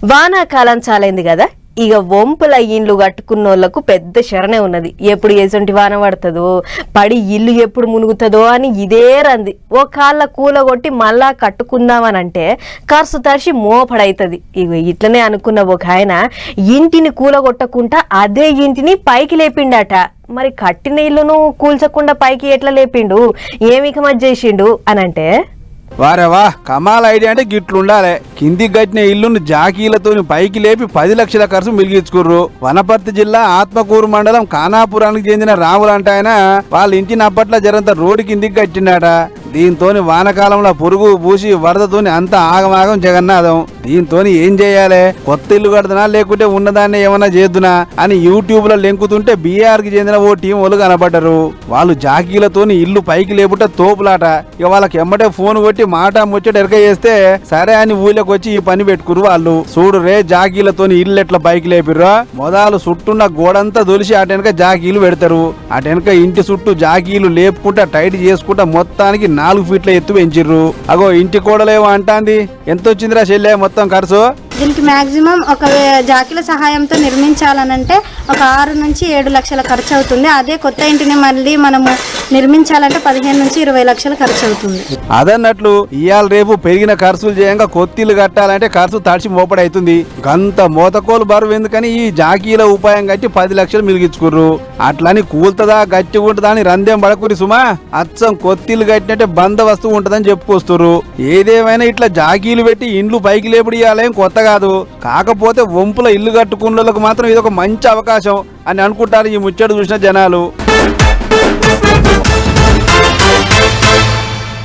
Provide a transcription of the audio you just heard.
వానాకాలం చాలైంది కదా, ఇక వంపుల ఇండ్లు కట్టుకున్నోళ్లకు పెద్ద శరణే ఉన్నది. ఎప్పుడు ఎసంటి వాన పడుతుందో, పడి ఇల్లు ఎప్పుడు మునుగుతుందో అని ఇదే రంది. ఓ కాళ్ళ కూలగొట్టి మళ్ళా కట్టుకుందామనంటే ఖర్చు తరిచి మోపడైతుంది. ఇక ఇట్లనే అనుకున్న ఒక ఆయన ఇంటిని కూలగొట్టకుండా అదే ఇంటిని పైకి లేపిండట. మరి కట్టిన ఇల్లును కూల్చకుండా పైకి ఎట్లా లేపిండు, ఏమిక మధ్య చేసిండు అనంటే, వారేవా కమాల్ ఐడియా అంటే గిట్లుండాలి. కిందికి కట్టిన ఇల్లును జాకీలతో పైకి లేపి 10 లక్షల ఖర్చు మిలిగించుకుర్రు. వనపర్తి జిల్లా ఆత్మకూరు మండలం కానాపురానికి చెందిన రాములంట ఆయన వాళ్ళ ఇంటిని అప్పట్లో జరంత రోడ్డు కిందికి కట్టినాడ. దీంతోని వానకాలంలో పురుగు పూసి వరదతోని అంత ఆగమాగం జగన్నాథం. దీంతోని ఏం చేయాలి, కొత్త ఇల్లు కడుతున్నా లేకుంటే ఉన్నదాన్ని ఏమన్నా చేద్దునా అని యూట్యూబ్ లో లెంకుతుంటే బీఆర్ కి చెందిన ఓ టీం వాళ్ళు కనబడ్డారు. వాళ్ళు జాకీలతోని ఇల్లు పైకి లేపుట తోపులాట. ఇక వాళ్ళకి ఎమ్మటే ఫోన్ కొట్టి మాట ముచ్చట ఎరక చేస్తే సరే అని ఊళ్ళకి వచ్చి ఈ పని పెట్టుకురు వాళ్ళు. చూడు రే, జాకీలతోని ఇల్లు ఎట్లా పైకి లేపిర్రా. మొదలు చుట్టున్న గోడంతా దొలిసి అటెనక జాకీలు పెడతారు. అటెనక ఇంటి చుట్టూ జాకీలు లేపుకుంటా టైట్ చేసుకుంటా మొత్తానికి 4 ఫీట్ల ఎత్తు పెంచిర్రు. అగో ఇంటి కోడలేమో అంటాంది. ఎంత వచ్చిందిరా చెల్లె మొత్తం ఖర్చు? దీనికి మాక్సిమం ఒక జాకీల సహాయంతో నిర్మించాలనంటే ఒక 6 నుంచి 7 లక్షల ఖర్చు అవుతుంది. అదే కొత్త ఇంటిని మళ్ళీ మనము నిర్మించాలంటే 15 నుంచి 20 లక్షలు ఖర్చు అవుతుంది. అదన్నట్లు ఇవాళ రేపు పెరిగిన ఖర్చులు చేయంగా కొత్తిల్లు కట్టాలంటే ఖర్చు తడిచి మోపడైతుంది. గంత మోతకోలు బరువు ఎందుకని ఈ జాకీల ఉపాయం కట్టి 10 లక్షలు మిలిగించుకుర్రు. అట్లని కూల్తదా గట్టి ఉంటుందా అని రందేం పడకురి సుమా. అచ్చం కొత్తిల్లు కట్టినట్టే బందవస్తువు ఉంటదని చెప్పుకొస్తుర్రు. ఏదేమైనా ఇట్లా జాకీలు పెట్టి ఇండ్లు పైకి లేపుడు ఇవ్వాలేం కొత్తగా కాదు. కాకపోతే వంపుల ఇల్లు కట్టుకున్న వాళ్ళకు మాత్రం ఇది ఒక మంచి అవకాశం అని అనుకుంటారు ఈ ముచ్చట చూసిన జనాలు.